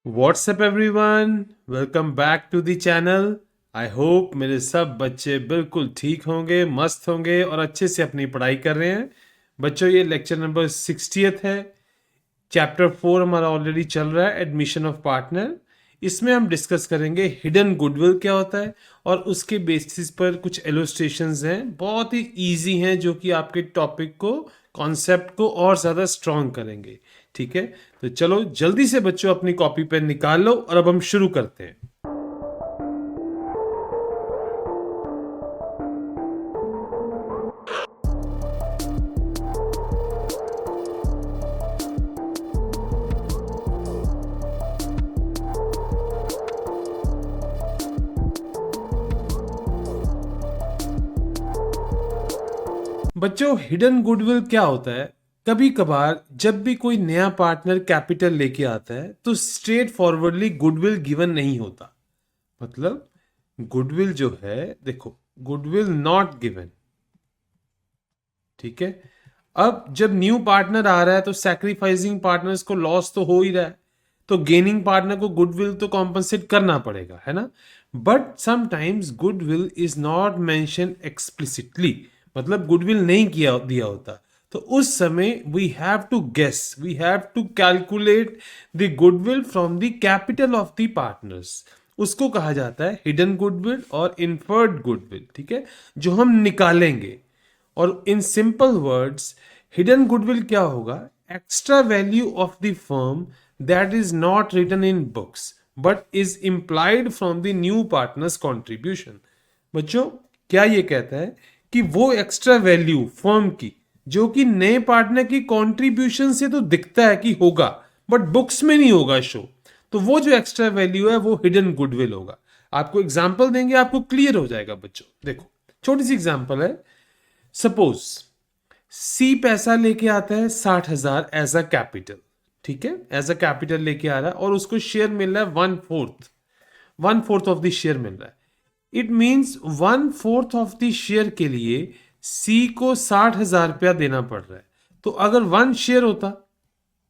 WhatsApp everyone, welcome back to the channel. I hope मेरे सब बच्चे बिल्कुल ठीक होंगे, मस्त होंगे और अच्छे से अपनी पढ़ाई कर रहे हैं। बच्चों, ये लेक्चर नंबर 60th है। चैप्टर 4 हमारा ऑलरेडी चल रहा है, एडमिशन ऑफ पार्टनर। इसमें हम डिस्कस करेंगे हिडन गुडविल क्या होता है और उसके बेसिस पर कुछ इलस्ट्रेशंस हैं, बहुत ही इजी हैं, जो कि आपके टॉपिक को, कॉन्सेप्ट को और ज़्यादा स्ट्रॉन्ग करेंगे। ठीक है, तो चलो जल्दी से बच्चों अपनी कॉपी पेन निकाल लो और अब हम शुरू करते हैं। बच्चों, हिडन गुडविल क्या होता है? कभी कभार जब भी कोई नया पार्टनर कैपिटल लेके आता है तो स्ट्रेट फॉरवर्डली गुडविल गिवन नहीं होता। मतलब गुडविल जो है, देखो, गुडविल नॉट गिवन। ठीक है, अब जब न्यू पार्टनर आ रहा है तो सैक्रिफाइसिंग पार्टनर्स को लॉस तो हो ही रहा है, तो गेनिंग पार्टनर को गुडविल तो कॉम्पनसेट करना पड़ेगा, है ना। But sometimes goodwill is not mention explicitly, मतलब गुडविल नहीं किया दिया होता, तो उस समय we have to guess, we have to calculate the goodwill from the capital of the partners. उसको कहा जाता है हिडन गुडविल और इन्फर्ड गुडविल। ठीक है, जो हम निकालेंगे। और in simple words, hidden goodwill क्या होगा? Extra value of the firm that is not written in books but is implied from the new partners contribution. बच्चों, क्या ये कहता है कि वो एक्स्ट्रा वैल्यू फर्म की जो कि नए पार्टनर की कंट्रीब्यूशन से तो दिखता है कि होगा, बट बुक्स में नहीं होगा शो, तो वो जो एक्स्ट्रा वैल्यू है वो हिडन गुडविल होगा। आपको एग्जांपल देंगे, आपको क्लियर हो जाएगा। बच्चों देखो, छोटी सी एग्जांपल है। सपोज सी पैसा लेके आता है 60,000 एज अ कैपिटल। ठीक है, एज अ कैपिटल लेके आ रहा है और उसको शेयर मिल रहा है 1/4 ऑफ द शेयर मिल रहा है। It means 1/4 of the share के लिए सी को 60,000 रुपया देना पड़ रहा है। तो अगर 1 शेयर होता,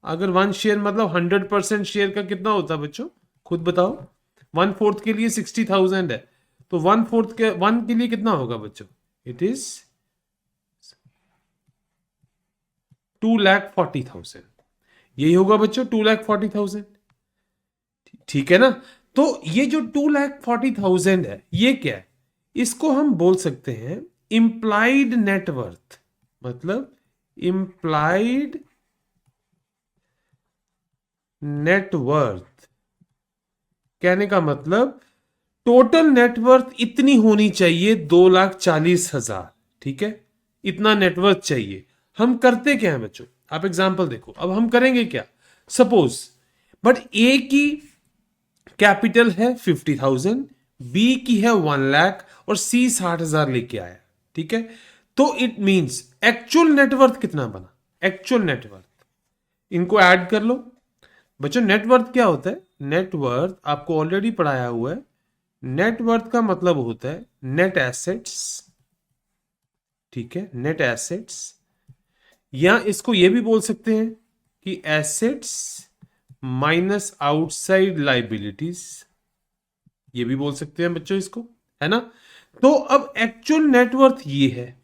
अगर 1 शेयर मतलब 100% शेयर का कितना होता बच्चों? खुद बताओ। 1/4 के लिए 60,000 है, तो 1/4 के 1 के लिए कितना होगा बच्चों? It is 2,40,000। यही होगा बच्चों, 2,40,000। ठीक है ना। तो ये जो 2,40,000 है, ये क्या है? इसको हम बोल सकते हैं इंप्लाइड नेटवर्थ। मतलब इंप्लाइड नेटवर्थ कहने का मतलब टोटल नेटवर्थ इतनी होनी चाहिए, 2,40,000। ठीक है, इतना नेटवर्थ चाहिए। हम करते क्या है बच्चों? आप एग्जांपल देखो। अब हम करेंगे क्या? सपोज, बट ए की कैपिटल है 50,000, बी की है 1 लाख और सी 60,000 लेके आया। ठीक है, तो इट मींस एक्चुअल नेटवर्थ कितना बना? एक्चुअल नेटवर्थ, इनको ऐड कर लो। बच्चों, नेटवर्थ क्या होता है? नेटवर्थ आपको ऑलरेडी पढ़ाया हुआ है। नेटवर्थ का मतलब होता है नेट एसेट्स। ठीक है, नेट एसेट्स, या इसको ये भी बोल सकते हैं कि एसेट्स माइनस आउटसाइड लाइबिलिटीज, ये भी बोल सकते हैं बच्चों इसको, है ना। तो अब एक्चुअल नेटवर्थ ये है।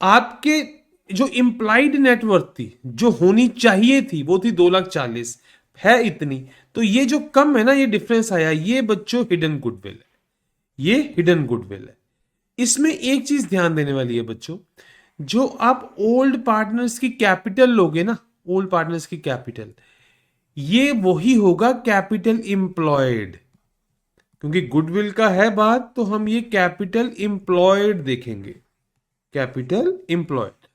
आपके जो इंप्लाइड नेटवर्थ थी, जो होनी चाहिए थी, वो थी 2,40,000, है इतनी। तो ये जो कम है ना, ये डिफरेंस आया, ये बच्चों हिडन गुडविल है। ये हिडन गुडविल है। इसमें एक चीज ध्यान देने वाली है बच्चों, जो आप ओल्ड पार्टनर्स की कैपिटल लोगे ना, ओल्ड पार्टनर्स की कैपिटल, ये वही होगा कैपिटल इंप्लॉयड। क्योंकि गुडविल का है बात, तो हम ये कैपिटल इंप्लॉयड देखेंगे। कैपिटल इंप्लॉयड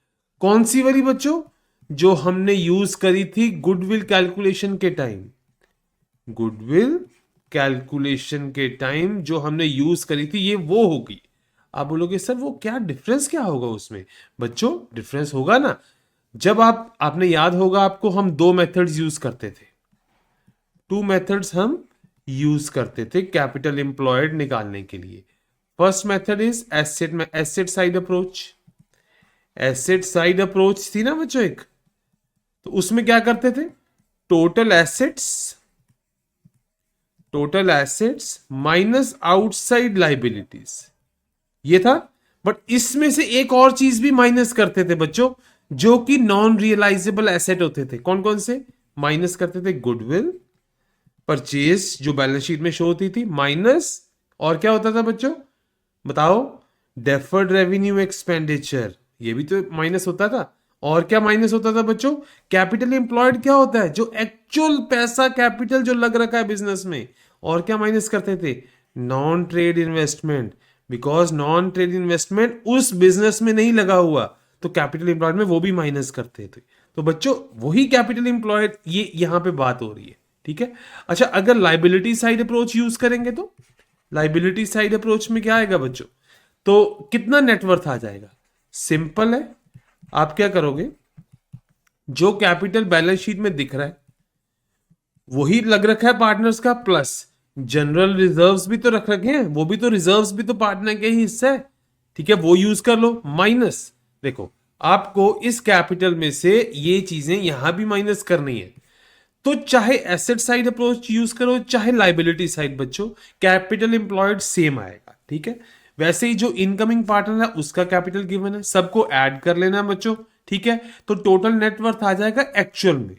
कौन सी वाली बच्चों? जो हमने यूज करी थी गुडविल कैलकुलेशन के टाइम। गुडविल कैलकुलेशन के टाइम जो हमने यूज करी थी, ये वो होगी। आप बोलोगे सर वो क्या डिफरेंस, क्या होगा उसमें? बच्चों डिफरेंस होगा ना, जब आपने याद होगा आपको, हम दो मेथड्स यूज करते थे। टू मेथड्स हम यूज करते थे कैपिटल एम्प्लॉयड निकालने के लिए। First method is asset side approach. Asset side approach थी ना बच्चों एक, तो उसमें क्या करते थे? Total assets total assets minus outside liabilities, ये था। बट इसमें से एक और चीज भी माइनस करते थे बच्चों, जो कि नॉन रियलाइजेबल एसेट होते थे। कौन कौन से माइनस करते थे? गुडविल, परचेज जो बैलेंस शीट में शो होती थी, माइनस, और क्या होता था बच्चों बताओ? डेफर्ड रेवेन्यू एक्सपेंडिचर, ये भी तो माइनस होता था। और क्या माइनस होता था बच्चों? कैपिटल एम्प्लॉयड क्या होता है? जो एक्चुअल पैसा कैपिटल जो लग रखा है बिजनेस में। और क्या माइनस करते थे? Non trade investment, because non trade investment उस बिजनेस में नहीं लगा हुआ, तो कैपिटल एम्प्लॉयड में वो भी माइनस करते थे। तो बच्चों वही कैपिटल एम्प्लॉयड ये यहां पे बात हो रही है, ठीक है। अच्छा, अगर लाइबिलिटी साइड अप्रोच यूज करेंगे तो लाइबिलिटी साइड अप्रोच में क्या आएगा बच्चों? तो कितना नेटवर्थ आ जाएगा? सिंपल है, आप क्या करोगे, जो कैपिटल बैलेंस शीट में दिख रहा है वही लग रखा है पार्टनर्स का, प्लस जनरल रिजर्व्स भी तो रख रखे हैं, वो भी तो रिजर्व्स भी तो पार्टनर के ही हिस्सा है, ठीक है, वो यूज कर लो। माइनस, देखो आपको इस कैपिटल में से ये चीजें यहां भी माइनस करनी है, तो चाहे एसेट साइड अप्रोच यूज करो चाहे लाइबिलिटी साइड, बच्चों कैपिटल एम्प्लॉयड सेम आएगा, ठीक है। वैसे ही जो इनकमिंग पार्टनर है उसका कैपिटल गिवन है, सबको ऐड कर लेना है बच्चों, ठीक है। तो टोटल नेटवर्थ आ जाएगा एक्चुअल में।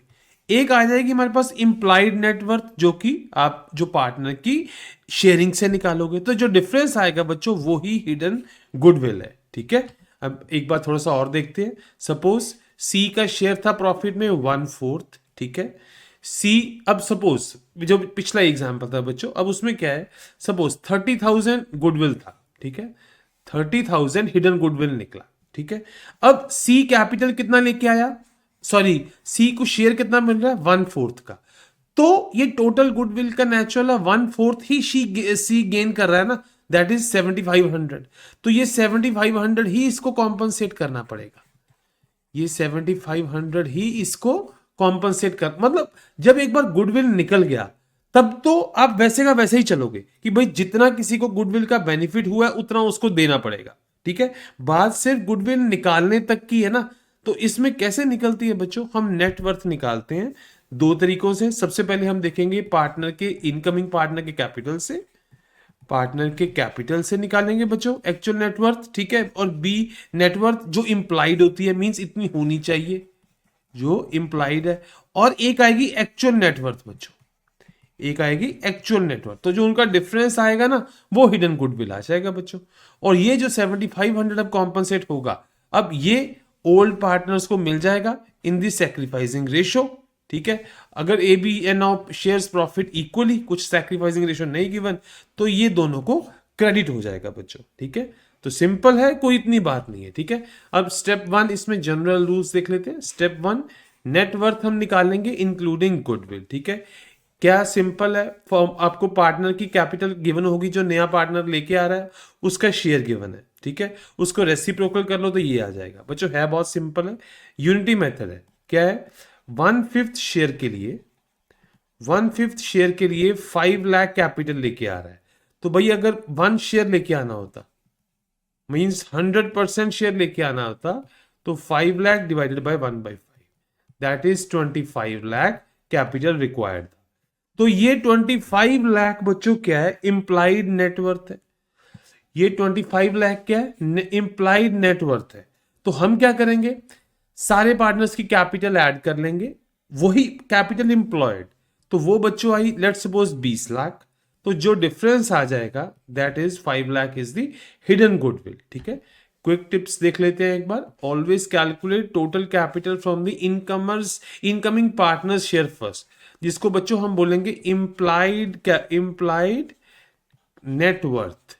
एक आ जाएगी हमारे पास इंप्लाइड नेटवर्थ, जो कि आप जो पार्टनर की शेयरिंग से निकालोगे, तो जो डिफरेंस आएगा बच्चों वो ही हिडन गुडविल है, ठीक है। अब एक बार थोड़ा सा और देखते हैं। सपोज सी का शेयर था प्रॉफिट में 1/4, ठीक है। सी, अब सपोज जो पिछला एग्जांपल था बच्चों, अब उसमें क्या है, सपोज 30,000 गुडविल था, ठीक है, 30,000 हिडन गुडविल निकला, ठीक है। अब सी कैपिटल कितना लेके आया, सॉरी सी को शेयर कितना मिल रहा है? 1/4 का। तो ये टोटल गुडविल का नेचुरल है, 1/4 ही सी गेन कर रहा है ना, दैट इज 7,500। तो ये 7,500 ही इसको कॉम्पनसेट करना पड़ेगा, ये 7,500 ही इसको कॉम्पनसेट कर, मतलब जब एक बार गुडविल निकल गया तब तो आप वैसे का वैसे ही चलोगे कि भाई जितना किसी को गुडविल का बेनिफिट हुआ है उतना उसको देना पड़ेगा, ठीक है। बात सिर्फ गुडविल निकालने तक की है ना। तो इसमें कैसे निकलती है बच्चों? हम नेटवर्थ निकालते हैं दो तरीकों से। सबसे पहले हम देखेंगे पार्टनर के, इनकमिंग पार्टनर के कैपिटल से, पार्टनर के कैपिटल से निकालेंगे बच्चों एक्चुअल नेटवर्थ, ठीक है। और बी नेटवर्थ जो इंप्लाइड होती है, मींस इतनी होनी चाहिए जो इंप्लाइड है। और एक आएगी एक्चुअल नेटवर्थ बच्चों, एक आएगी एक्चुअल नेटवर्थ। तो जो उनका डिफरेंस आएगा ना वो हिडन गुडविल आ जाएगा बच्चों। और ये जो 7,500 अब कॉम्पनसेट होगा, अब ये ओल्ड पार्टनर्स को मिल जाएगा इन दी सैक्रिफाइसिंग रेशो, ठीक है। अगर A B N of shares profit equally, कुछ सैक्रिफाइसिंग रेशो नहीं गिवन, तो ये दोनों को क्रेडिट हो जाएगा बच्चों, ठीक है। तो सिंपल है, कोई इतनी बात नहीं है, ठीक है। अब स्टेप 1 इसमें जनरल रूल्स देख लेते हैं। स्टेप 1 नेटवर्थ हम निकालेंगे इंक्लूडिंग गुडविल, ठीक है। क्या सिंपल है, फॉर्म आपको पार्टनर की कैपिटल गिवन होगी, जो नया पार्टनर लेके आ रहा है उसका शेयर गिवन है, ठीक है। उसको रेसिप्रोकल कर लो तो ये आ जाएगा बच्चों, है बहुत सिंपल है, यूनिटी मेथड है। क्या है? 1/5 शेयर के लिए, 1/5 शेयर के लिए 5 लाख कैपिटल लेके आ रहा है। तो भाई अगर 1 शेयर लेके आना होता, मीन्स 100% शेयर लेके आना होता, तो 5 lakh divided by 1/5, that is 25 lakh capital required था। तो ये 25 लाख बच्चों क्या है? इंप्लाइड नेटवर्थ है। ये 25 लाख क्या है? इंप्लाइड नेटवर्थ है। तो हम क्या करेंगे, सारे पार्टनर्स की कैपिटल ऐड कर लेंगे, वही कैपिटल इंप्लॉयड, तो वो बच्चों आई लेट सपोज 20 लाख। तो जो डिफरेंस आ जाएगा that is 5 lakh is the hidden goodwill, ठीक है। क्विक टिप्स देख लेते हैं एक बार। Always calculate total capital from the incoming partners share first, जिसको बच्चों हम बोलेंगे इंप्लाइड नेटवर्थ,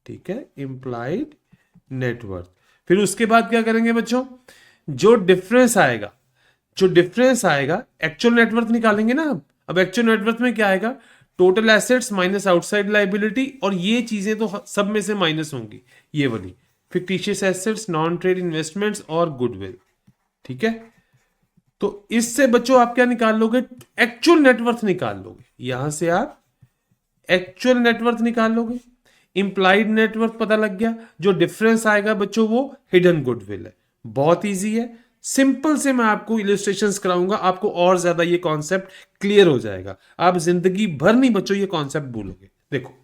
ठीक है, इंप्लाइड नेटवर्थ। फिर उसके बाद क्या करेंगे बच्चों, जो डिफरेंस आएगा, एक्चुअल नेटवर्थ निकालेंगे ना। अब एक्चुअल नेटवर्थ में क्या आएगा? Total assets minus outside liability, और ये चीजें तो सब में से माइनस होंगी, ये वाली fictitious assets, non trade investments और गुडविल, ठीक है। तो इससे बच्चों आप क्या निकाल लोगे? एक्चुअल नेटवर्थ निकाल लोगे, यहां से आप एक्चुअल नेटवर्थ निकाल लोगे। इंप्लाइड नेटवर्थ पता लग गया, जो डिफरेंस आएगा बच्चों वो हिडन गुडविल है। बहुत इजी है, सिंपल से मैं आपको इलिस्ट्रेशंस कराऊंगा, आपको और ज्यादा ये कॉन्सेप्ट क्लियर हो जाएगा, आप जिंदगी भर नहीं बच्चों ये कॉन्सेप्ट भूलोगे। देखो,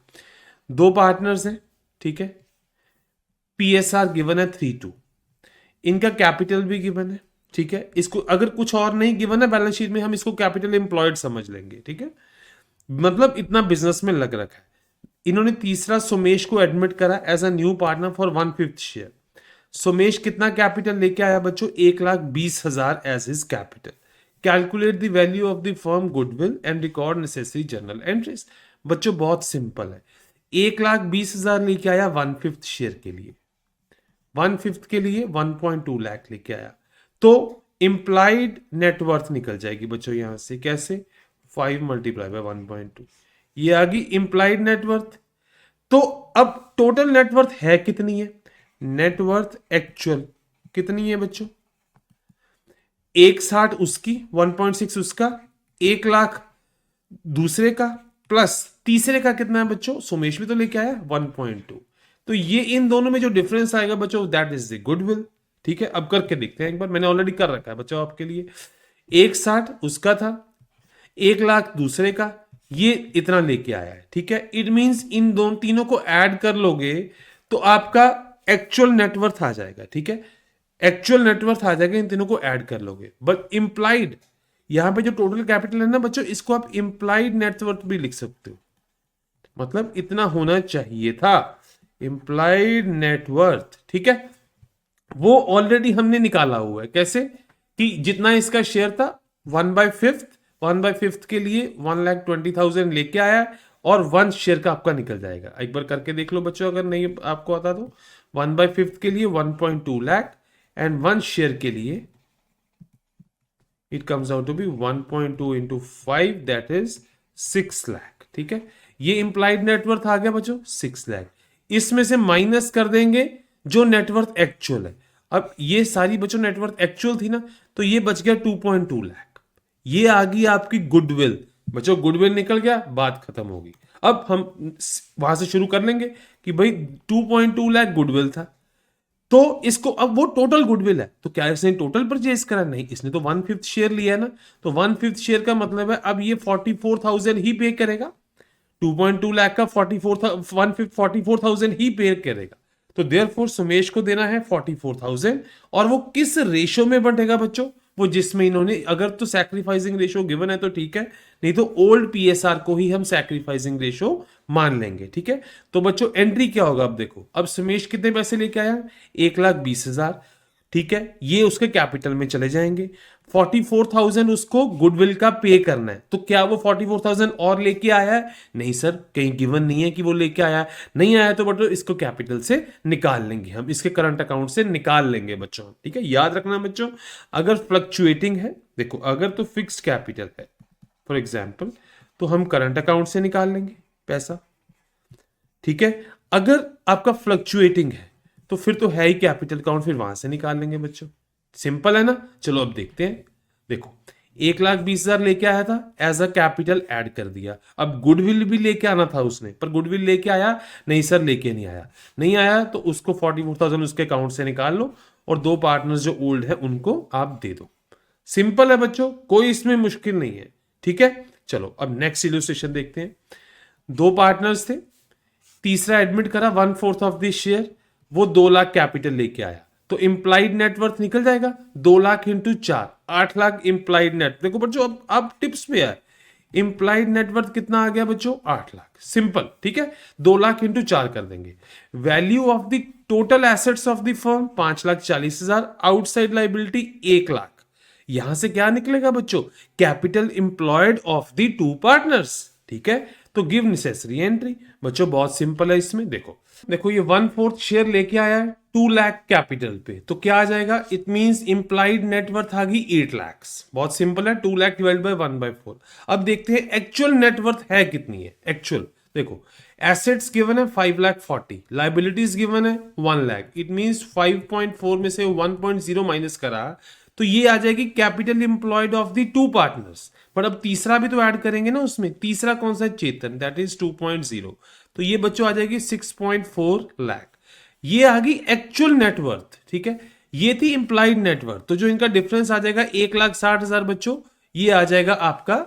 दो पार्टनर्स हैं, ठीक है, पीएसआर गिवन है 3:2, इनका कैपिटल भी गिवन है, ठीक है, इसको अगर कुछ और नहीं गिवन है बैलेंस शीट में, हम इसको कैपिटल एम्प्लॉयड समझ लेंगे, ठीक है, मतलब इतना बिजनेस में लग रखा है। इन्होंने तीसरा सुमेश को एडमिट करा as a new partner for 1/5 share. Sumesh कितना कैपिटल लेके आया बच्चों? 1,20,000 as his capital. Calculate the value of the firm goodwill and record necessary journal entries. बच्चों बहुत सिंपल है, 1,20,000 लेके आया 1/5 शेयर के लिए, 1/5 के लिए 1.2 लाख लेके आया, तो इंप्लाइड नेटवर्थ निकल जाएगी बच्चों यहां से, कैसे? 5 मल्टीप्लाई बाय 1.2, ये आ गई इंप्लाइड नेटवर्थ। तो अब टोटल नेटवर्थ है कितनी है? नेटवर्थ एक्चुअल कितनी है बच्चों? 160 उसकी, 1.6 उसका, 1 लाख दूसरे का, प्लस तीसरे का कितना है बच्चों? सुमेश भी तो लेके आया 1.2, तो ये इन दोनों में जो डिफरेंस आएगा बच्चों दैट इज द गुडविल। ठीक है, अब करके देखते हैं एक बार, मैंने ऑलरेडी कर रखा है बच्चों आपके लिए। 160 उसका था, 1 लाख दूसरे का, ये इतना लेके आया है, ठीक है। इट मींस इन दोनों तीनों को ऐड कर लोगे तो आपका एक्चुअल नेटवर्थ आ जाएगा, ठीक है, एक्चुअल नेटवर्थ आ जाएगा इन तीनों को ऐड कर लोगे। बट इंप्लाइड, यहां पे जो टोटल कैपिटल है ना बच्चों, इसको आप इंप्लाइड नेटवर्थ भी लिख सकते हो, मतलब इतना होना चाहिए था इंप्लाइड नेटवर्थ, ठीक है। वो ऑलरेडी हमने निकाला हुआ है, कैसे कि जितना इसका शेयर था 1/5 के लिए 1,20,000 लेके आया और 1 शेयर का आपका निकल जाएगा। एक बार करके देख लो बच्चों, अगर नहीं आपको आता तो 1/5 के लिए 1.2 लाख एंड 1 शेयर के लिए it comes out to be 1.2 into 5 that is 6 lakh, ठीक है। ये इंप्लाइड नेटवर्थ आ गया बच्चों 6 लाख, इसमें से माइनस कर देंगे जो नेटवर्थ एक्चुअल है। अब ये सारी बच्चों नेटवर्थ एक्चुअल थी ना, तो ये बच गया 2.2 लाख, ये आ गई आपकी गुडविल। बच्चों गुडविल निकल गया, बात खत्म होगी। अब हम वहां से शुरू कर लेंगे कि भाई 2.2 लाख गुडविल था, तो इसको अब वो टोटल गुडविल है, तो क्या इसने टोटल परचेज करा? नहीं, इसने तो 1/5 शेयर लिया ना, तो 1/5 शेयर का मतलब है अब ये 44,000 ही पे करेगा, 2.2 लाख का 44,000 ही पे करेगा। तो देयरफॉर सुमेश को देना है 44,000, और वो किस रेशो में बंटेगा बच्चों? वो जिसमें इन्होंने, अगर तो सैक्रिफाइसिंग रेशो गिवन है तो ठीक है, नहीं तो ओल्ड पीएसआर को ही हम सैक्रिफाइसिंग रेशो मान लेंगे, ठीक है। तो बच्चों एंट्री क्या होगा? अब देखो, अब सुमेश कितने पैसे लेके आया? 1,20,000, ठीक है, ये उसके कैपिटल में चले जाएंगे। 44,000 उसको गुडविल का पे करना है, तो क्या वो 44,000 और लेके आया है? नहीं सर, कहीं गिवन नहीं है कि वो लेके आया है, नहीं आया तो बच्चों इसको कैपिटल से निकाल लेंगे, हम इसके करंट अकाउंट से निकाल लेंगे बच्चों, ठीक है। याद रखना बच्चों, अगर फ्लक्चुएटिंग है, देखो अगर तो फिक्स्ड कैपिटल है फॉर एग्जाम्पल, तो हम करंट अकाउंट से निकाल लेंगे पैसा, ठीक है। अगर आपका फ्लक्चुएटिंग है तो फिर तो है ही कैपिटल अकाउंट, फिर वहां से निकाल लेंगे बच्चों, सिंपल है ना। चलो अब देखते हैं, देखो 1,20,000 लेके आया था, एज अ कैपिटल ऐड कर दिया। अब गुडविल भी लेके आना था उसने, पर गुडविल लेके आया नहीं सर, लेके नहीं आया, नहीं आया तो उसको 44,000 उसके अकाउंट से निकाल लो, और दो पार्टनर्स जो ओल्ड है उनको आप दे दो। सिंपल है बच्चों, कोई इसमें मुश्किल नहीं है, ठीक है। चलो अब नेक्स्ट इलस्ट्रेशन देखते हैं। दो पार्टनर्स थे, तीसरा एडमिट करा 1/4 ऑफ द शेयर, वो 2 लाख कैपिटल लेके आया, तो इंप्लाइड नेटवर्थ निकल जाएगा 2 lakh into 4, 8 lakh implied net. देखो बच्चों अब टिप्स पे है, इंप्लाइड नेटवर्थ कितना आ गया बच्चों? 8 लाख, सिंपल, ठीक है। 2 लाख इंटू 4 कर देंगे। Value of the total assets of the firm 5,40,000, outside liability 1 lakh. यहां से क्या निकलेगा बच्चों? Capital employed of the 2 partners, ठीक है। तो गिव नेसेसरी एंट्री। बच्चों बहुत सिंपल है, इसमें देखो देखो ये 1/4 शेयर लेके आया है 2 लाख कैपिटल पे, तो क्या आ जाएगा? इट मींस इंप्लाइड नेटवर्थ आ गई 8 लाख। बहुत सिंपल है, 2 लाख डिवाइड बाय 1/4। अब देखते हैं एक्चुअल नेटवर्थ है कितनी है। एक्चुअल देखो, एसेट्स गिवन है 5,40,000, लाइबिलिटीज गिवन है 1 लाख, इट मींस 5.4 में से 1.0 माइनस करा तो ये आ जाएगी capital employed of the 2 partners. पर अब तीसरा भी तो ऐड करेंगे ना उसमें, तीसरा कौन सा? चेतन, दैट इज 2.0, तो ये बच्चों आ जाएगी 6.4 लाख। ये आ गई एक्चुअल नेटवर्थ, ठीक है। ये थी इंप्लाइड नेटवर्थ, तो जो इनका डिफरेंस आ जाएगा 1,60,000 बच्चों, ये आ जाएगा आपका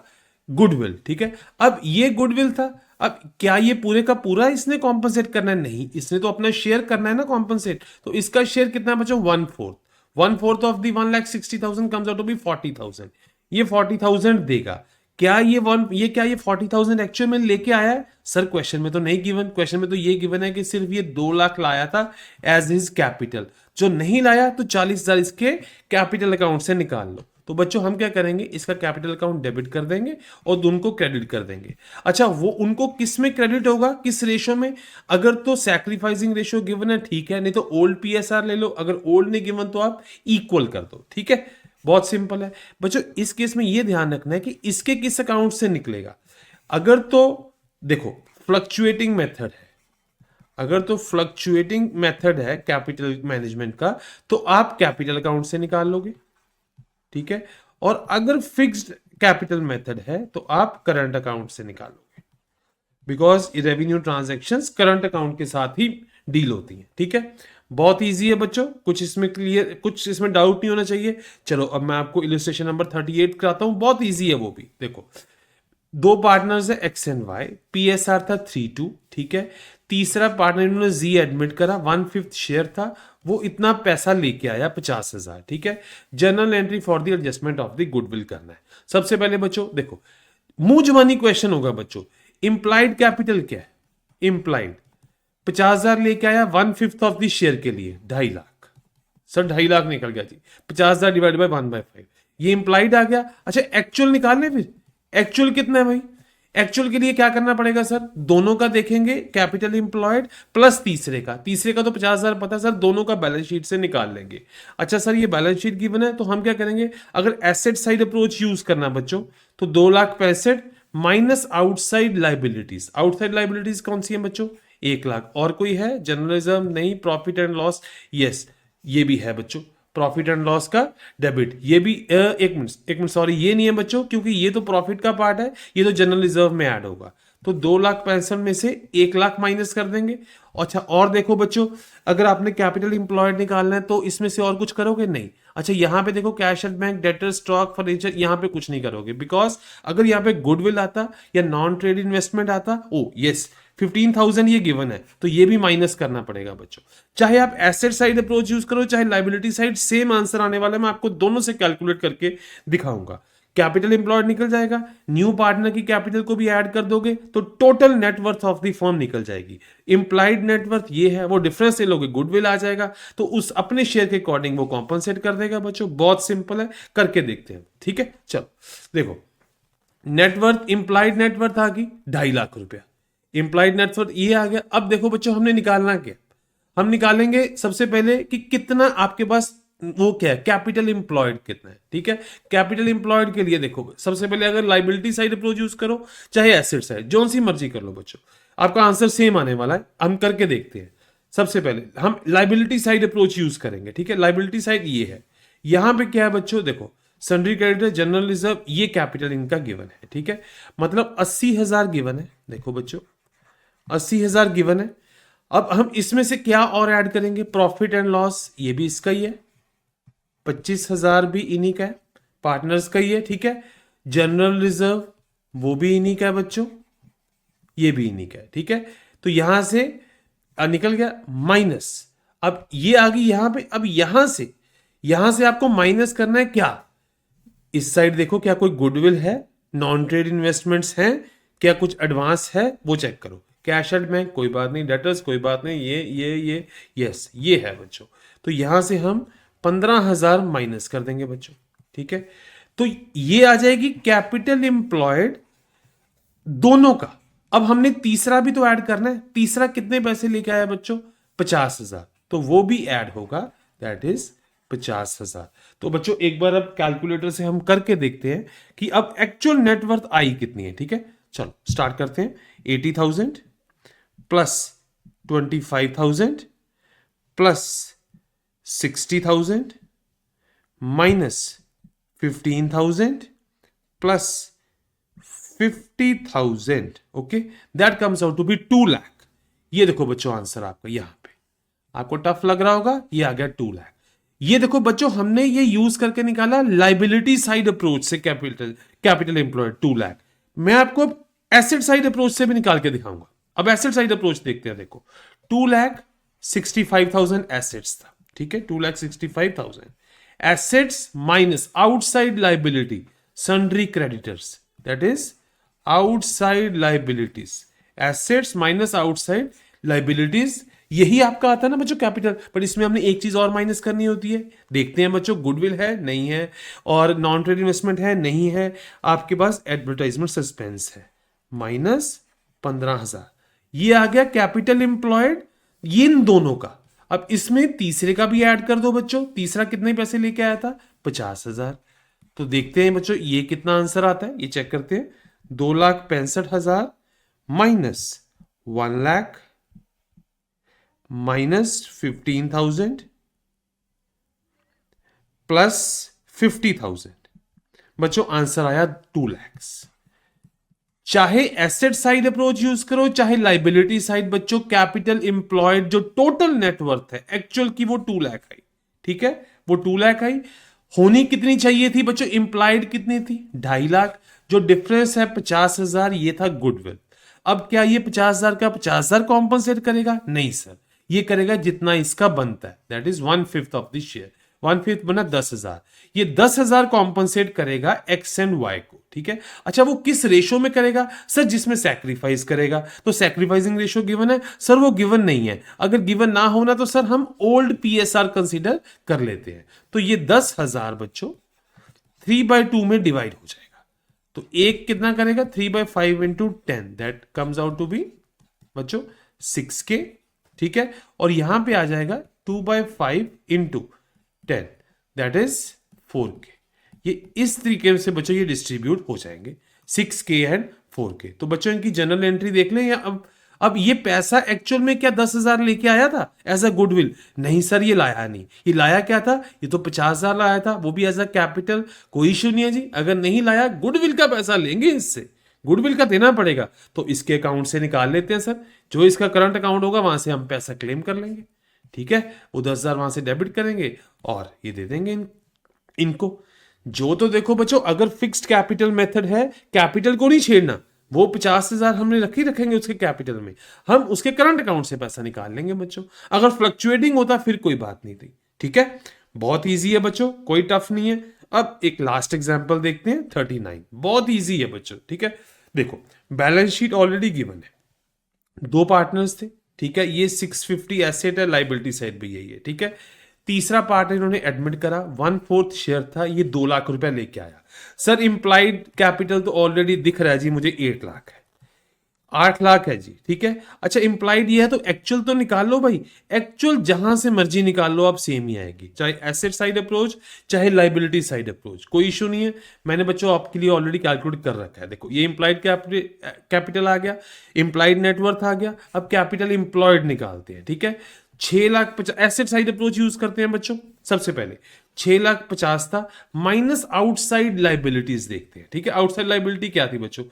गुडविल। ठीक है, अब ये गुडविल था, अब क्या ये पूरे का पूरा इसने कॉम्पनसेट करना है? नहीं, इसने तो अपना शेयर करना है ना कॉम्पनसेट। तो इसका शेयर कितना बच्चों? 1/4। 1/4 of the 1,60,000 comes out to be 40,000। ये 40,000 देगा। क्या ये 40,000 एक्चुअल में लेके आया है? सर क्वेश्चन में तो नहीं गिवन, क्वेश्चन में तो ये गिवन है कि सिर्फ ये 2 लाख लाया था एज हिज कैपिटल। जो नहीं लाया तो 40,000 इसके कैपिटल अकाउंट से निकाल लो। तो बच्चों हम क्या करेंगे, इसका कैपिटल अकाउंट डेबिट कर देंगे और उनको क्रेडिट कर देंगे। अच्छा, वो उनको किस में क्रेडिट होगा, किस रेशो में? अगर तो सैक्रिफाइसिंग रेशो गिवन है, ठीक है, नहीं तो ओल्ड पीएसआर ले लो, अगर ओल्ड नहीं गिवन तो आप इक्वल कर दो। ठीक है, बहुत सिंपल है बच्चों। इस केस में यह ध्यान रखना है कि इसके किस अकाउंट से निकलेगा। अगर तो देखो फ्लक्चुएटिंग मेथड है, अगर तो फ्लक्चुएटिंग मेथड है कैपिटल मैनेजमेंट का, तो आप कैपिटल अकाउंट से निकाल लोगे। ठीक है, और अगर फिक्स्ड कैपिटल मेथड है तो आप करंट अकाउंट से निकालोगे, because revenue transactions current account के साथ ही डील होती हैं। ठीक है, बहुत इजी है बच्चों, कुछ इसमें क्लियर, कुछ इसमें डाउट नहीं होना चाहिए। चलो अब मैं आपको इलस्ट्रेशन नंबर 38 कराता हूं, बहुत इजी है वो भी। देखो, 2 पार्टनर्स है एक्स एंड वाई, पीएसआर था 3:2। ठीक है, तीसरा पार्टनर इन्होंने जी एडमिट करा, 1/5 शेयर था, वो इतना पैसा लेके आया 50,000। ठीक है, general entry for the adjustment of the goodwill करना है। सबसे पहले बच्चों देखो, मुंह जबानी क्वेश्चन होगा बच्चों। इंप्लाइड कैपिटल क्या है? इंप्लाइड 50,000 लेके आया 1/5 ऑफ द शेयर के लिए, 2.5 लाख। सर 2.5 लाख निकल गया जी, 50,000 डिवाइड बाय 1/5, ये इंप्लाइड आ गया। अच्छा, एक्चुअल निकालने, फिर एक्चुअल कितना है भाई? एक्चुअल के लिए क्या करना पड़ेगा सर? दोनों का देखेंगे, कैपिटल इंप्लॉयड प्लस तीसरे का तो 50,000 पता है सर, दोनों का बैलेंस शीट से निकाल लेंगे। अच्छा सर, ये बैलेंस शीट गिवन है तो हम क्या करेंगे, अगर एसेट साइड अप्रोच यूज करना बच्चों, तो 2,65,000 minus outside liabilities. Outside liabilities कौन सी है बच्चों? 1 लाख। और कोई है? जर्नलिज्म नहीं, प्रॉफिट एंड लॉस, यस ये भी है बच्चों, प्रॉफिट एंड लॉस का डेबिट। ये भी एक मिनट सॉरी, ये नहीं है बच्चों, क्योंकि ये तो प्रॉफिट का पार्ट है, ये तो जनरल रिजर्व में ऐड होगा। तो 2,65,000 में से 1 लाख माइनस कर देंगे। अच्छा, और देखो बच्चों, अगर आपने कैपिटल इंप्लॉयड निकालना है तो इसमें से और कुछ करोगे? नहीं। अच्छा, यहां पे देखो, cash at bank, debtor, stock, furniture, यहां पे कुछ नहीं करोगे, बिकॉज अगर यहां पे गुडविल आता या नॉन ट्रेड इन्वेस्टमेंट आता, ओ यस 15,000 ये गिवन है, तो ये भी माइनस करना पड़ेगा बच्चों। चाहे आप एसेट साइड अप्रोच यूज करो, चाहे लाइबिलिटी साइड, सेम आंसर आने वाला है। मैं आपको दोनों से कैलकुलेट करके दिखाऊंगा। कैपिटल एम्प्लॉयड निकल जाएगा, न्यू पार्टनर की कैपिटल को भी ऐड कर दोगे तो total net worth of the firm निकल जाएगी। इंप्लाइड नेटवर्थ ये है, वो डिफरेंस ले लोगे, गुडविल आ जाएगा, तो उस अपने शेयर के अकॉर्डिंग वो कॉम्पनसेट कर देगा बच्चों। बहुत सिंपल है, करके देखते हैं। ठीक है, चलो देखो, नेटवर्थ, इंप्लाइड नेटवर्थ आ गई 2.5 लाख रुपया, इंप्लाइड नेटवर्थ ये आ गया। अब देखो बच्चों, हमने निकालना क्या? हम निकालेंगे सबसे पहले कि कितना आपके पास वो क्या है, कैपिटल इंप्लॉयड कितना है। ठीक है, कैपिटल इंप्लॉयड के लिए देखो, सबसे पहले अगर लाइबिलिटी साइड अप्रोच यूज करो, चाहे एसेट साइड, जो सी मर्जी कर लो बच्चों, आपका आंसर सेम आने वाला है। हम करके देखते हैं। सबसे पहले हम लाइबिलिटी साइड अप्रोच यूज करेंगे। ठीक है, लाइबिलिटी साइड ये है, यहां पे क्या है बच्चों, देखो सन्ड्री क्रेडिटर, जनरल रिजर्व, ये कैपिटल इनका गिवन है। ठीक है, मतलब 80,000 गिवन है। देखो बच्चों, 80,000 गिवन है। अब हम इसमें से क्या और ऐड करेंगे? प्रॉफिट एंड लॉस, ये भी इसका ही है, 25,000 भी इन्हीं का है, पार्टनर्स का ही है। ठीक है, जनरल रिजर्व वो भी इन्हीं का है बच्चों, ये भी इन्हीं का है। ठीक है, तो यहां से निकल गया माइनस। अब ये आ गई यहां पे, अब यहां से आपको माइनस करना है क्या? इस साइड देखो, क्या कोई गुडविल है, नॉन ट्रेड इन्वेस्टमेंट्स हैं, क्या कुछ एडवांस है, वो चेक करो। कैश एट बैंक कोई बात नहीं, डेटर्स कोई बात नहीं, ये यस ये है बच्चों। तो यहां से हम 15,000 माइनस कर देंगे बच्चों। ठीक है, तो ये आ जाएगी कैपिटल एम्प्लॉयड दोनों का। अब हमने तीसरा भी तो ऐड करना है। तीसरा कितने पैसे लेके आया बच्चों? 50,000, तो वो भी ऐड होगा, दैट इज 50,000। तो बच्चों एक बार अब कैलकुलेटर से हम करके देखते हैं कि अब एक्चुअल नेटवर्थ आई कितनी है। ठीक है, चलो स्टार्ट करते हैं। 80,000 plus 25,000 plus 60,000 minus 15,000 plus 50,000, okay, that comes out to be 2 lakh. ये देखो बच्चों आंसर आपका, यहां पे आपको टफ लग रहा होगा, ये आ गया 2 लाख। ये देखो बच्चों, हमने ये यूज करके निकाला लाइबिलिटी साइड अप्रोच से कैपिटल एम्प्लॉयड 2 लाख। मैं आपको एसेट साइड अप्रोच से भी निकाल के दिखाऊंगा। अब एसेट साइड अप्रोच देखते हैं। देखो 2,65,000 एसेट्स था, ठीक है, 2,65,000 assets minus outside liability sundry creditors, that is outside liabilities, assets minus outside liabilities, यही आपका आता है ना बच्चों कैपिटल। पर इसमें हमने एक चीज और माइनस करनी होती है। देखते हैं बच्चों, गुडविल है नहीं है, और नॉन ट्रेड इन्वेस्टमेंट है नहीं है, आपके पास एडवर्टाइजमेंट सस्पेंस है, माइनस 15,000। ये आ गया कैपिटल एम्प्लॉयड, ये इन दोनों का। अब इसमें तीसरे का भी ऐड कर दो बच्चों। तीसरा कितने पैसे लेके आया था? 50,000। तो देखते हैं बच्चों ये कितना आंसर आता है, ये चेक करते हैं। 2,65,000 माइनस 1,00,000 माइनस 15,000 प्लस 50,000, बच्चों आंसर आया 2 लाख। चाहे एसेट साइड अप्रोच यूज करो चाहे लाइबिलिटी साइड, बच्चों कैपिटल एम्प्लॉयड जो टोटल नेटवर्थ है एक्चुअल की वो 2 लाख आई, ठीक है, वो 2 लाख आई। होनी कितनी चाहिए थी बच्चों? इंप्लाइड कितनी थी? 2.5 लाख। जो डिफरेंस है 50,000, ये था गुडविल। अब क्या ये 50,000 का 50,000 कॉम्पनसेट करेगा? नहीं सर, ये करेगा जितना इसका बनता है, that is 1/5 of the share. 1/5 बना 10,000। ये 10,000 कॉम्पनसेट करेगा एक्स एंड वाई को, ठीक है। अच्छा वो किस रेशो में करेगा? सर जिसमें सैक्रिफाइस करेगा। तो सैक्रिफाइसिंग रेशो गिवन है सर? वो गिवन नहीं है। अगर गिवन ना होना तो सर हम ओल्ड पीएसआर कंसीडर कर लेते हैं। तो ये 10,000 बच्चों 3/2 में डिवाइड हो जाएगा। तो एक कितना करेगा? 3/5 into 10, that comes out to be बच्चों 6K, ठीक है। और यहां पे आ जाएगा 2/5 इंटू 10, दैट इज 4K। ये इस तरीके से बच्चों ये डिस्ट्रीब्यूट हो जाएंगे 6K एंड 4K। तो बच्चों इनकी जनरल एंट्री देख लें। या अब ये पैसा एक्चुअल में क्या 10,000 लेके आया था एज अ गुडविल? नहीं सर, ये लाया नहीं। ये लाया क्या था? ये तो 50,000 लाया था, वो भी एज अ कैपिटल। कोई इश्यू नहीं है जी, अगर नहीं लाया गुडविल का पैसा लेंगे इससे, गुडविल का देना पड़ेगा। तो इसके अकाउंट से निकाल लेते हैं सर, जो इसका करंट अकाउंट होगा वहां से हम पैसा क्लेम कर लेंगे, ठीक है। वो 10,000 वहां से डेबिट करेंगे और ये दे देंगे इनको। जो तो देखो बच्चों, अगर फिक्स्ड कैपिटल मेथड है, कैपिटल को नहीं छेड़ना, वो 50,000 हमने रखेंगे उसके कैपिटल में, हम उसके करंट अकाउंट से पैसा निकाल लेंगे बच्चों। अगर फ्लक्चुएटिंग होता फिर कोई बात नहीं थी, ठीक है। बहुत ईजी है बच्चों, कोई टफ नहीं है। अब एक लास्ट एग्जाम्पल देखते हैं 39, बहुत ईजी है बच्चों, ठीक है। देखो बैलेंस शीट ऑलरेडी गिवन है, 2 पार्टनर्स थे, ठीक है। ये 650 एसेट है, लाइबिलिटी साइड भी यही है, ठीक है। तीसरा पार्ट इन्होंने एडमिट करा, 1/4 शेयर था, ये 2 लाख रुपया लेके आया। सर इंप्लाइड कैपिटल तो ऑलरेडी दिख रहा है जी मुझे 8 लाख है, 8 लाख है जी, ठीक है। अच्छा इंप्लाइड ये है तो एक्चुअल तो निकाल लो भाई, एक्चुअल जहां से मर्जी निकाल लो, आप सेम ही आएगी, चाहे एसेट साइड अप्रोच चाहे लाइबिलिटी साइड अप्रोच, कोई इशू नहीं है। मैंने बच्चों आपके लिए ऑलरेडी कैलकुलेट कर रखा है। देखो ये इंप्लाइड कैपिटल आ गया, इंप्लाइड नेटवर्थ आ गया, अब कैपिटल इंप्लॉयड निकालते हैं, ठीक है। 6,50,000 एसेट साइड अप्रोच यूज करते हैं बच्चों। सबसे पहले 6,50,000 था माइनस आउटसाइड लाइबिलिटीज देखते हैं, ठीक है। आउटसाइड लाइबिलिटी क्या थी बच्चों?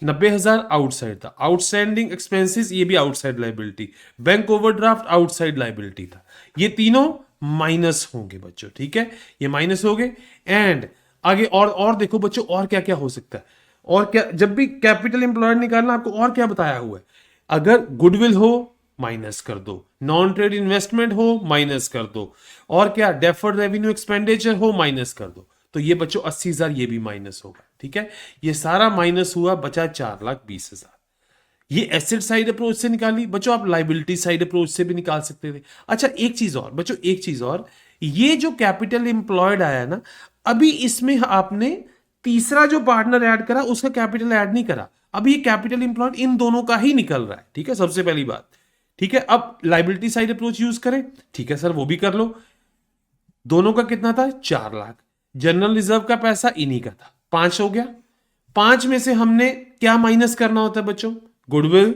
90,000 आउटसाइड था। आउटस्टैंडिंग एक्सपेंसेस ये भी outside liability, bank overdraft outside liability था। ये तीनों माइनस होंगे बच्चों, ठीक है, ये माइनस हो गए। एंड आगे और देखो बच्चों, और क्या क्या हो सकता है, और क्या, जब भी कैपिटल एम्प्लॉयड निकालना आपको और क्या बताया हुआ है, अगर गुडविल हो माइनस कर दो, नॉन ट्रेड इन्वेस्टमेंट हो माइनस कर दो, और क्या डेफर्ड रेवेन्यू एक्सपेंडिचर हो माइनस कर दो। तो ये बच्चों 80,000 ये भी माइनस होगा, ठीक है। ये सारा माइनस हुआ, बचा 4,20,000। ये एसेट साइड अप्रोच से निकाली बच्चों, आप लाइबिलिटी साइड अप्रोच से भी निकाल सकते थे। अच्छा एक चीज और बच्चों, एक चीज और, ये जो कैपिटल एम्प्लॉयड आया ना, अभी इसमें आपने तीसरा जो पार्टनर ऐड करा उसका कैपिटल ऐड नहीं करा, अभी ये कैपिटल एम्प्लॉयड इन दोनों का ही निकल रहा है, ठीक है, सबसे पहली बात, ठीक है। अब लाइबिलिटी साइड अप्रोच यूज करें, ठीक है सर, वो भी कर लो। दोनों का कितना था? 4 लाख। जनरल रिजर्व का पैसा इन्हीं का था, 5 हो गया। 5 में से हमने क्या माइनस करना होता है बच्चों? गुडविल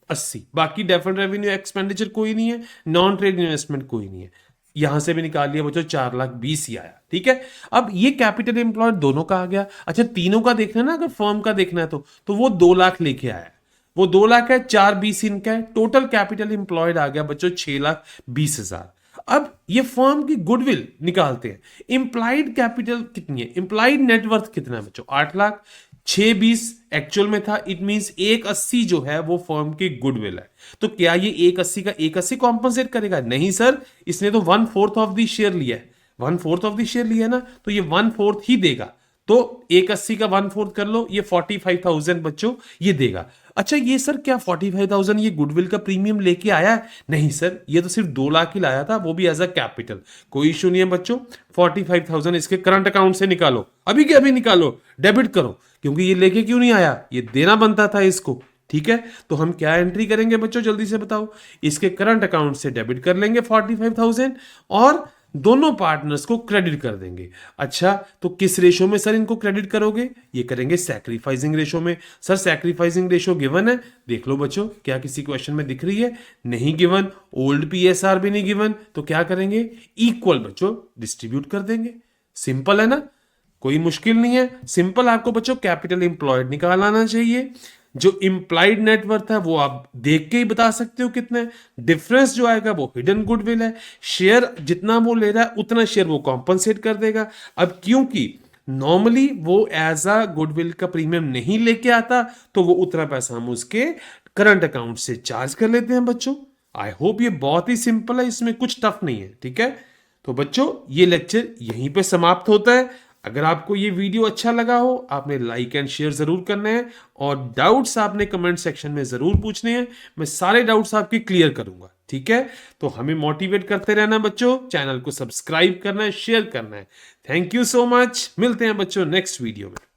80, बाकी डेफर्ड रेवेन्यू एक्सपेंडिचर कोई नहीं है, नॉन ट्रेड इन्वेस्टमेंट कोई नहीं है। यहां से भी निकाल लिया बच्चों, 4,20,000 ही आया, ठीक है। अब ये कैपिटल एम्प्लॉयड दोनों का आ गया। अच्छा तीनों का देखना है ना, अगर फर्म का देखना है तो वो 2 लाख लेके आया, वो 2 लाख है, 4,20,000 इनका है, टोटल कैपिटल इंप्लॉयड आ गया बच्चों 6,20,000। अब ये फर्म की गुडविल निकालते हैं। इंप्लाइड कैपिटल कितनी है, इंप्लाइड नेटवर्थ कितना है बच्चों, 8 लाख। 620 एक्चुअल में था, इट मींस 180 जो है वो फर्म की गुडविल है। तो क्या ये 180 का 180 कॉम्पनसेट करेगा? नहीं सर, इसने तो 1/4 ऑफ द शेयर लिया है, 1/4 ऑफ द शेयर लिया है ना, तो ये 1/4 ही देगा। तो 180 का 1/4 कर लो, ये 45,000 बच्चों ये देगा। अच्छा ये सर क्या 45,000 ये गुडविल का प्रीमियम लेके आया है? नहीं सर, ये तो सिर्फ 2 लाख ही लाया था, वो भी एज अ कैपिटल। कोई इशू नहीं है बच्चों, 45,000 इसके करंट अकाउंट से निकालो, अभी के अभी निकालो, डेबिट करो, क्योंकि ये लेके क्यों नहीं आया, ये देना बनता था इसको। ठीक है, तो हम क्या एंट्री करेंगे बच्चों, जल्दी से बताओ। इसके करंट अकाउंट से डेबिट कर लेंगे 45,000 और दोनों पार्टनर्स को क्रेडिट कर देंगे। अच्छा तो किस रेशो में सर इनको क्रेडिट करोगे? ये करेंगे सैक्रिफाइसिंग रेशो में। सर सैक्रिफाइसिंग रेशो गिवन है, देख लो बच्चों, क्या किसी क्वेश्चन में दिख रही है? नहीं गिवन। ओल्ड पीएसआर भी नहीं गिवन, तो क्या करेंगे? इक्वल बच्चों डिस्ट्रीब्यूट कर देंगे। सिंपल है ना, कोई मुश्किल नहीं है। सिंपल आपको बच्चों कैपिटल एम्प्लॉयड निकाल आना चाहिए। जो इंप्लाइड नेटवर्थ है वो आप देख के ही बता सकते हो कितना है। डिफरेंस जो आएगा वो हिडन गुडविल है। शेयर जितना वो ले रहा है उतना शेयर वो कॉम्पनसेट कर देगा। अब क्योंकि नॉर्मली वो एज अ गुडविल का प्रीमियम नहीं लेके आता, तो वो उतना पैसा हम उसके करंट अकाउंट से चार्ज कर लेते हैं बच्चों। आई होप ये बहुत ही सिंपल है, इसमें कुछ टफ नहीं है। ठीक है, तो बच्चों ये लेक्चर यहीं पे समाप्त होता है। अगर आपको ये वीडियो अच्छा लगा हो, आपने लाइक एंड शेयर जरूर करना है और डाउट्स आपने कमेंट सेक्शन में जरूर पूछने हैं। मैं सारे डाउट्स आपके क्लियर करूंगा। ठीक है, तो हमें मोटिवेट करते रहना बच्चों, चैनल को सब्सक्राइब करना है, शेयर करना है। थैंक यू सो मच, मिलते हैं बच्चों नेक्स्ट वीडियो में।